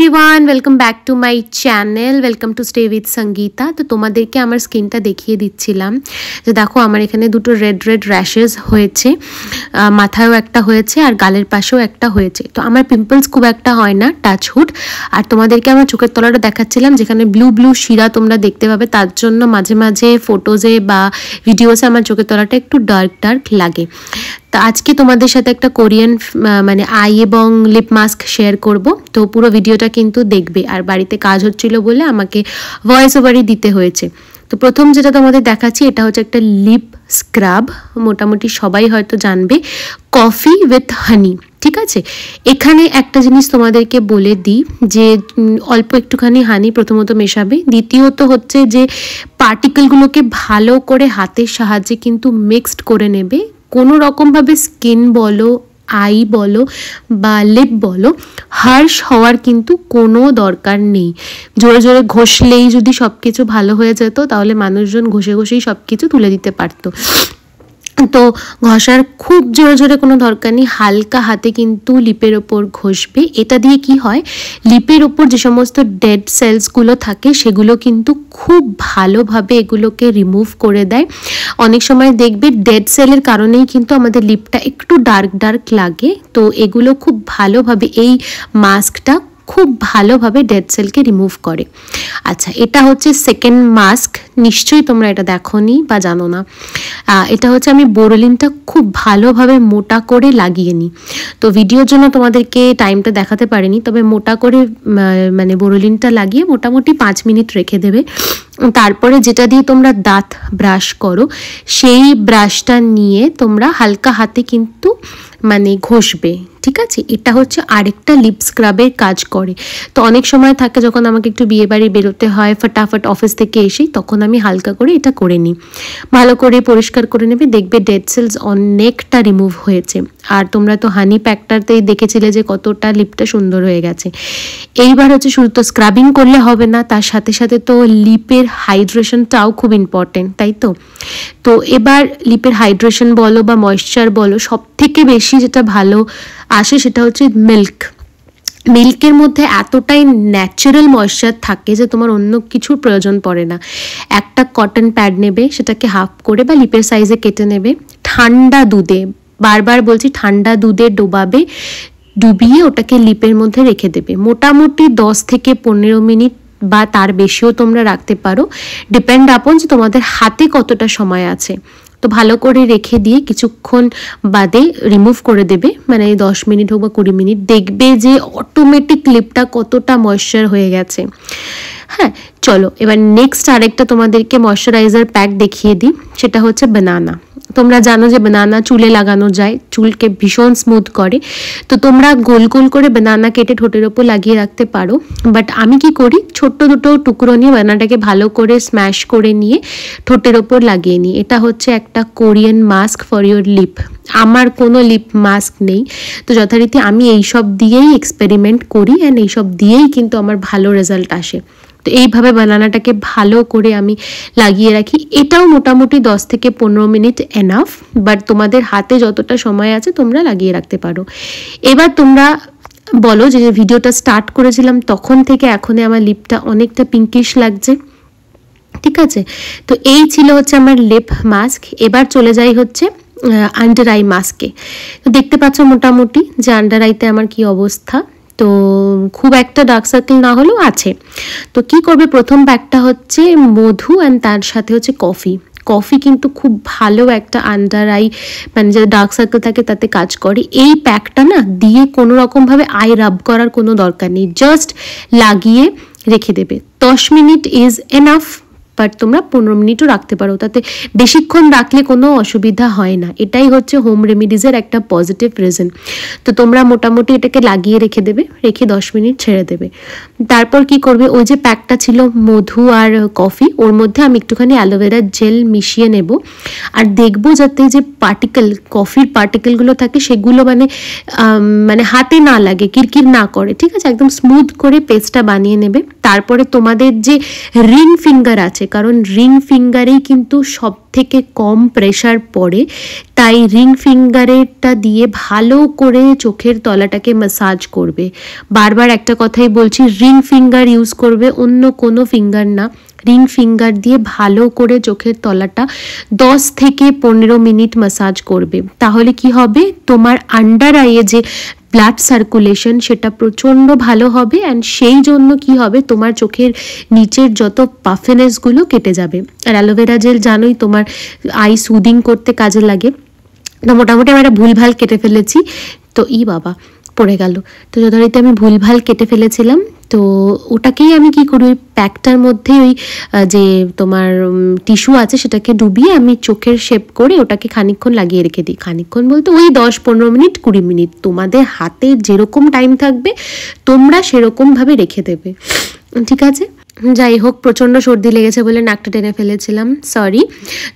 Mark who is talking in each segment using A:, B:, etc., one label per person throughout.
A: Everyone welcome back to my channel welcome to stay with Sangeeta. तो तुम्हादेरके आमार स्किनटा देखिए दिच्छिलाम जे देखो आमार एखाने दुटो रेड रेड रैशेस होयेछे, माथायও একটা হয়েছে আর গালের পাশেও একটা হয়েছে। তো আমার পিম্পলস খুব একটা হয় না টাচহুড। আর তোমাদেরকে আমার চোখের তলাটা দেখাচ্ছিলাম যেখানে ব্লু ব্লু শিরা তোমরা দেখতে পাবে, তার জন্য মাঝে মাঝে ফটোজে বা ভিডিওসে আমার চোখের তলাটা একটু ডার্ক ডার্ক লাগে। তো আজকে তোমাদের সাথে একটা কোরিয়ান মানে আই এবং লিপ মাস্ক শেয়ার করব। তো পুরো ভিডিওটা কিন্তু দেখবে। আর বাড়িতে কাজ হচ্ছিল বলে আমাকে ভয়েস ওভারই দিতে হয়েছে। তো প্রথম যেটা তোমাদের দেখাচ্ছি এটা হচ্ছে একটা লিপ স্ক্রাব, মোটামুটি সবাই হয়তো জানবে, কফি উইথ হানি। ঠিক আছে, এখানে একটা জিনিস তোমাদেরকে বলে দিই যে অল্প একটুখানি হানি প্রথমত মেশাবে, দ্বিতীয়ত হচ্ছে যে পার্টিকেলগুলোকে ভালো করে হাতের সাহায্যে কিন্তু মিক্সড করে নেবে। কোনো রকমভাবে স্কিন বলো, আই বলো বা লিপ বলো হার্শ হওয়ার কিন্তু কোনো দরকার নেই। জোরে জোরে ঘষলেই যদি সব কিছু ভালো হয়ে যেত তাহলে মানুষজন ঘষে ঘষেই সব কিছু তুলে দিতে পারতো। তো ঘষার খুব জোরে জোরে কোনো দরকার নেই, হালকা হাতে কিন্তু লিপের ওপর ঘষবে। এটা দিয়ে কি হয়, লিপের ওপর যে সমস্ত ডেড সেলসগুলো থাকে সেগুলো কিন্তু খুব ভালোভাবে এগুলোকে রিমুভ করে দেয়। অনেক সময় দেখবে ডেড সেলের কারণেই কিন্তু আমাদের লিপটা একটু ডার্ক ডার্ক লাগে। তো এগুলো খুব ভালোভাবে, এই মাস্কটা খুব ভালোভাবে ডেড সেলকে রিমুভ করে। আচ্ছা, এটা হচ্ছে সেকেন্ড মাস্ক, নিশ্চয়ই তোমরা এটা দেখোনি বা জানো না। এটা হচ্ছে আমি বোরোলিনটা খুব ভালোভাবে মোটা করে লাগিয়ে নিই। তো ভিডিওর জন্য তোমাদেরকে টাইমটা দেখাতে পারিনি, তবে মোটা করে মানে বোরোলিনটা লাগিয়ে মোটামুটি 5 মিনিট রেখে দেবে। তারপরে যেটা দিয়ে তোমরা দাঁত ব্রাশ করো সেই ব্রাশটা নিয়ে তোমরা হালকা হাতে কিন্তু মানে ঘষবে। ঠিক আছে, এটা হচ্ছে আরেকটা লিপ স্ক্রাবের কাজ করে। তো অনেক সময় থাকে যখন আমাকে একটু বিয়ে বাড়ি বেরোতে হয় ফটাফট অফিস থেকে এসেই, তখন আমি হালকা করে এটা করে নিই। ভালো করে পরিষ্কার করে নেবে, দেখবে ডেড সেলস অনেকটা রিমুভ হয়েছে। আর তোমরা তো হানি প্যাকটাতেই দেখেছিলে যে কতটা লিপটা সুন্দর হয়ে গেছে। এইবার হচ্ছে শুধু তো স্ক্রাবিং করলে হবে না, তার সাথে সাথে তো লিপের হাইড্রেশনটাও খুব ইম্পর্টেন্ট, তাই তো? তো এবার লিপের হাইড্রেশন বলো বা ময়েশ্চার বলো, সব থেকে বেশি যেটা ভালো আসে সেটা হচ্ছে মিল্কের মধ্যে এতটাই ন্যাচারাল ময়েশ্চার থাকে যে তোমার অন্য কিছুর প্রয়োজন পড়ে না। একটা কটন প্যাড নেবে, সেটাকে হাফ করে বা লিপের সাইজে কেটে নেবে, ঠান্ডা দুধে, বারবার বলছি ঠান্ডা দুধে ডোবাবে, ডুবিয়ে ওটাকে লিপের মধ্যে রেখে দেবে। মোটামুটি 10 থেকে 15 মিনিট বা তার বেশিও তোমরা রাখতে পারো, ডিপেন্ড আপন যে তোমাদের হাতে কতটা সময় আছে। তো ভালো করে রেখে দিয়ে কিছুক্ষণ বাদে রিমুভ করে দেবে, মানে 10 মিনিট হোক বা 20 মিনিট, দেখবে যে অটোমেটিক লিপটা কতটা ময়েশ্চার হয়ে গেছে। হ্যাঁ, চলো এবার নেক্সট আরেকটা তোমাদেরকে ময়েশ্চারাইজার প্যাক দেখিয়ে দিই, সেটা হচ্ছে বানানা। তোমরা জানো যে বানানা চুলে লাগানো যায়, চুলকে ভীষণ স্মুথ করে। তো তোমরা গোল গোল করে বানানা কেটে ঠোঁটের ওপর লাগিয়ে রাখতে পারো, বাট আমি কি করি, ছোট্ট দুটো টুকরো নিয়ে বানানাটাকে ভালো করে স্ম্যাশ করে নিয়ে ঠোঁটের ওপর লাগিয়ে নিই। এটা হচ্ছে একটা Korean mask for your lip. আমার কোনো লিপ মাস্ক নেই, তো যথারীতি আমি এইসব দিয়েই এক্সপেরিমেন্ট করি অ্যান্ড এইসব দিয়েই কিন্তু আমার ভালো রেজাল্ট আসে। তো এইভাবে বানানাটাকে ভালো করে আমি লাগিয়ে রাখি। এটাও মোটামুটি 10 থেকে 15 মিনিট এনাফ, বাট তোমাদের হাতে যতটা সময় আছে তোমরা লাগিয়ে রাখতে পারো। এবার তোমরা বলো যে ভিডিওটা স্টার্ট করেছিলাম তখন থেকে এখনে আমার লিপটা অনেকটা পিঙ্কিশ লাগছে। ঠিক আছে, তো এই ছিল হচ্ছে আমার লিপ মাস্ক। এবার চলে যাই হচ্ছে আন্ডার আই মাস্কে। তো দেখতে পাচ্ছ মোটামুটি যে আন্ডার আইতে আমার কি অবস্থা। তো খুব একটা ডার্ক সার্কেল না হলেও আছে। তো কি করবে, প্রথম প্যাকটা হচ্ছে মধু অ্যান্ড তার সাথে হচ্ছে কফি কিন্তু খুব ভালো একটা আন্ডার আই মানে যে ডার্ক সার্কেল থাকে তাতে কাজ করে। এই প্যাকটা না দিয়ে কোনো রকমভাবে আই রাব করার কোনো দরকার নেই, জাস্ট লাগিয়ে রেখে দেবে। 10 মিনিট ইজ এনাফ, বাট তোমরা 15 মিনিটও রাখতে পারো, তাতে বেশিক্ষণ রাখলে কোনো অসুবিধা হয় না। এটাই হচ্ছে হোম রেমিডিজের একটা পজিটিভ রিজন। তো তোমরা মোটামুটি এটাকে লাগিয়ে রেখে দেবে, রেখে 10 মিনিট ছেড়ে দেবে। তারপর কি করবে, ওই যে প্যাকটা ছিল মধু আর কফি, ওর মধ্যে আমি একটুখানি অ্যালোভেরা জেল মিশিয়ে নেব। আর দেখবো যাতে যে কফির পার্টিকেলগুলো থাকে সেগুলো মানে হাতে না লাগে, কিরকির না করে। ঠিক আছে, একদম স্মুথ করে পেস্টটা বানিয়ে নেবে। তারপরে তোমাদের যে রিং ফিঙ্গার আছে, কারণ রিং ফিঙ্গারেই কিন্তু সব থেকে কম প্রেশার পড়ে, তাই রিং ফিঙ্গারেরটা দিয়ে ভালো করে চোখের তলাটাকে ম্যাসাজ করবে। বারবার একটা কথাই বলছি, রিং ফিঙ্গার ইউজ করবে, অন্য কোনো ফিঙ্গার না। রিং ফিঙ্গার দিয়ে ভালো করে চোখের তলাটা 10 থেকে 15 মিনিট ম্যাসাজ করবে। তাহলে কি হবে, তোমার আন্ডার আইয়ে যে ব্লাড সার্কুলেশন সেটা প্রচণ্ড ভালো হবে, অ্যান্ড সেই জন্য কি হবে, তোমার চোখের নিচের যত পাফিনেসগুলো কেটে যাবে। আর অ্যালোভেরা জেল জানোই তোমার আই সুদিং করতে কাজে লাগে। তো মোটামুটি আমি একটা ভুলভাল কেটে ফেলেছি, তো বাবা পড়ে গেল। তো যথারীতি আমি ভুলভাল কেটে ফেলেছিলাম, তো ওটাকেই আমি কি করি, ওই প্যাকটার মধ্যে ওই যে তোমার টিস্যু আছে সেটাকে ডুবিয়ে আমি চোখের শেপ করে ওটাকে খানিকক্ষণ লাগিয়ে রেখে দিই। খানিকক্ষণ বলতে ওই 10-15 মিনিট 20 মিনিট, তোমাদের হাতে যেরকম টাইম থাকবে তোমরা সেরকমভাবে রেখে দেবে, ঠিক আছে। যাই হোক, প্রচণ্ড সর্দি লেগেছে বলে নাকটা টেনে ফেলেছিলাম, সরি।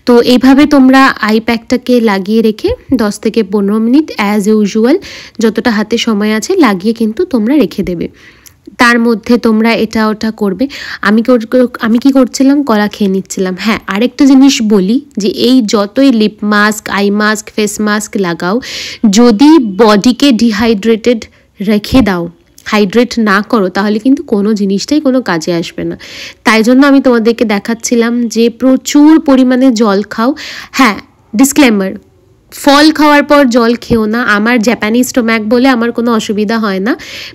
A: তো এইভাবে তোমরা আই প্যাকটাকে লাগিয়ে রেখে 10 থেকে 15 মিনিট অ্যাজ ইউজুয়াল যতটা হাতে সময় আছে লাগিয়ে কিন্তু তোমরা রেখে দেবে। তার মধ্যে তোমরা এটা ওটা করবে। আমি কি করছিলাম, কলা খেয়ে নিচ্ছিলাম। হ্যাঁ, আরেকটা জিনিস বলি, যে এই যতই lip mask, eye mask, face mask লাগাও, যদি বডিকে ডিহাইড্রেটেড রেখে দাও, হাইড্রেট না করো, তাহলে কিন্তু কোনো জিনিসটাই কোনো কাজে আসবে না। তাই জন্য আমি তোমাদেরকে দেখাচ্ছিলাম যে প্রচুর পরিমাণে জল খাও। হ্যাঁ, ডিসক্লেমার, ফল খাওয়ার পর জল খেও না। আমার জাপানিজ স্টোম্যাক বলে আমার কোনো অসুবিধা হয় না,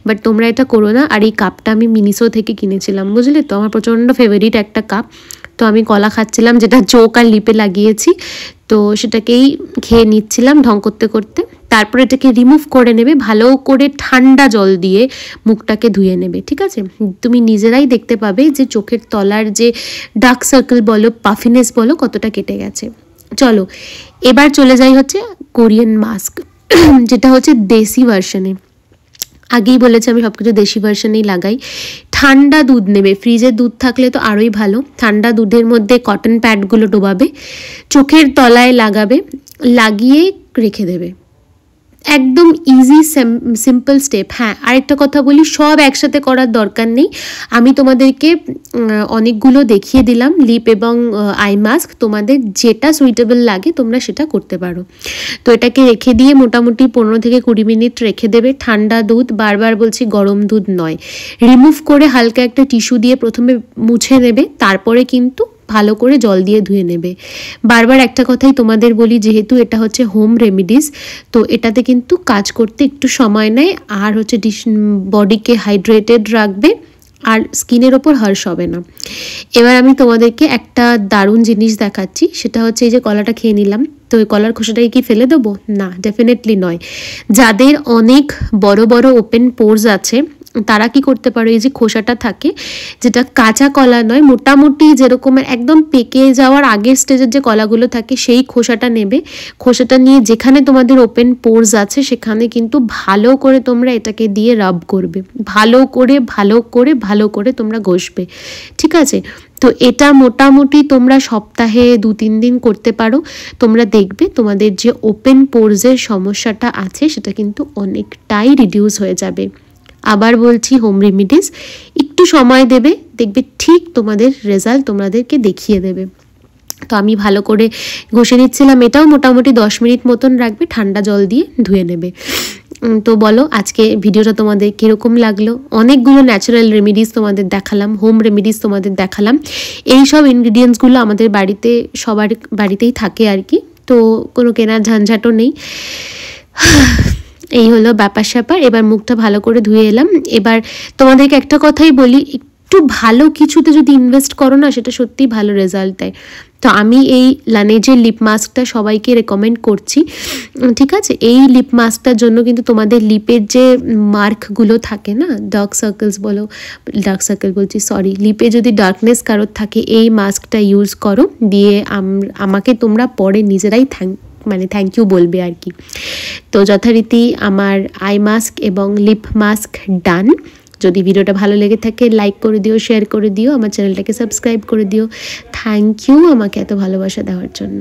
A: বাট তোমরা এটা করো না। আর এই কাপটা আমি মিনিসো থেকে কিনেছিলাম, বুঝলে তো, আমার প্রচণ্ড ফেভারিট একটা কাপ। তো আমি কলা খাচ্ছিলাম, যেটা চোখ আর লিপে লাগিয়েছি, তো সেটাকেই খেয়ে নিচ্ছিলাম ঢং করতে করতে। তারপর এটাকে রিমুভ করে নেবে, ভালো করে ঠান্ডা জল দিয়ে মুখটাকে ধুয়ে নেবে, ঠিক আছে। তুমি নিজেরাই দেখতে পাবে যে চোখের তলার যে ডার্ক সার্কেল বলো, পাফিনেস বলো, কতটা কেটে গেছে। চলো এবার চলে যাই হচ্ছে কোরিয়ান মাস্ক, যেটা হচ্ছে দেশি ভার্সনে। আগেই বলেছি আমি সব কিছু দেশি ভার্সনেই লাগাই। ঠান্ডা দুধ নেবে, ফ্রিজের দুধ থাকলে তো আরোই ভালো। ঠান্ডা দুধের মধ্যে কটন প্যাডগুলো ডোবাবে, চোখের তলায় লাগাবে, লাগিয়ে রেখে দেবে। একদম ইজি সিম্পল স্টেপ। হ্যাঁ, আরেকটা কথা বলি, সব একসাথে করার দরকার নেই। আমি তোমাদেরকে অনেকগুলো দেখিয়ে দিলাম লিপ এবং আই মাস্ক, তোমাদের যেটা সুইটেবল লাগে তোমরা সেটা করতে পারো। তো এটাকে রেখে দিয়ে মোটামুটি 15 থেকে 20 মিনিট রেখে দেবে। ঠান্ডা দুধ, বারবার বলছি গরম দুধ নয়, রিমুভ করে হালকা একটা টিস্যু দিয়ে প্রথমে মুছে নেবে, তারপরে কিন্তু ভালো করে জল দিয়ে ধুয়ে নেবে। বারবার একটা কথাই তোমাদের বলি, যেহেতু এটা হচ্ছে হোম রেমিডিস, তো এটাতে কিন্তু কাজ করতে একটু সময় নেয়, আর হচ্ছে বডিকে হাইড্রেটেড রাখবে, আর স্কিনের ওপর হার্শ হবে না। এবার আমি তোমাদেরকে একটা দারুণ জিনিস দেখাচ্ছি, সেটা হচ্ছে এই যে কলাটা খেয়ে নিলাম, তো ওই কলার খোসাটাকে কি ফেলে দেবো? না, ডেফিনেটলি নয়। যাদের অনেক বড় বড় ওপেন পোরস আছে তারা কি করতে পারো, এই যে খোসাটা থাকে, যেটা কাঁচা কলা নয়, মোটামুটি যেরকম একদম পেকে যাওয়ার আগের স্টেজের যে কলাগুলো থাকে, সেই খোসাটা নেবে। খোসাটা নিয়ে যেখানে তোমাদের ওপেন পোরস আছে সেখানে কিন্তু ভালো করে তোমরা এটাকে দিয়ে রাব করবে, ভালো করে তোমরা ঘষবে, ঠিক আছে। তো এটা মোটামুটি তোমরা সপ্তাহে 2-3 দিন করতে পারো। তোমরা দেখবে তোমাদের যে ওপেন পোরসের সমস্যাটা আছে সেটা কিন্তু অনেকটাই রিডিউস হয়ে যাবে। আবার বলছি, হোম রেমিডিস, একটু সময় দেবে, দেখবে ঠিক তোমাদের রেজাল্ট তোমাদেরকে দেখিয়ে দেবে। তো আমি ভালো করে ঘষে নিচ্ছিলাম, এটাও মোটামুটি 10 মিনিট মতন রাখবে, ঠান্ডা জল দিয়ে ধুয়ে নেবে। তো বলো আজকে ভিডিওটা তোমাদের কীরকম লাগলো? অনেকগুলো ন্যাচারাল রেমিডিস তোমাদের দেখালাম, হোম রেমিডিস তোমাদের দেখালাম। এই সব ইনগ্রিডিয়েন্টসগুলো আমাদের বাড়িতে সবার বাড়িতেই থাকে আর কি, তো কোনো কেনার ঝঞ্ঝাটও নেই। এই হলো ব্যাপার স্যাপার। এবার মুখটা ভালো করে ধুয়ে এলাম। এবার তোমাদেরকে একটা কথাই বলি, একটু ভালো কিছুতে যদি ইনভেস্ট করো না, সেটা সত্যিই ভালো রেজাল্ট দেয়। তো আমি এই লানেজের লিপ মাস্কটা সবাইকে রেকমেন্ড করছি, ঠিক আছে। এই লিপ মাস্কটার জন্য কিন্তু তোমাদের লিপের যে মার্কগুলো থাকে না, ডার্ক সার্কেল বলছি, সরি, লিপে যদি ডার্কনেস কারোর থাকে, এই মাস্কটা ইউজ করো, দিয়ে আমাকে তোমরা পরে নিজেরাই থ্যাংক ইউ বলবে আর কি। তো যথারীতি আমার আই মাস্ক এবং লিপ মাস্ক ডান। যদি ভিডিওটা ভালো লেগে থাকে লাইক করে দিও, শেয়ার করে দিও, আমার চ্যানেলটাকে সাবস্ক্রাইব করে দিও। থ্যাংক ইউ আমাকে এত ভালোবাসা দেওয়ার জন্য।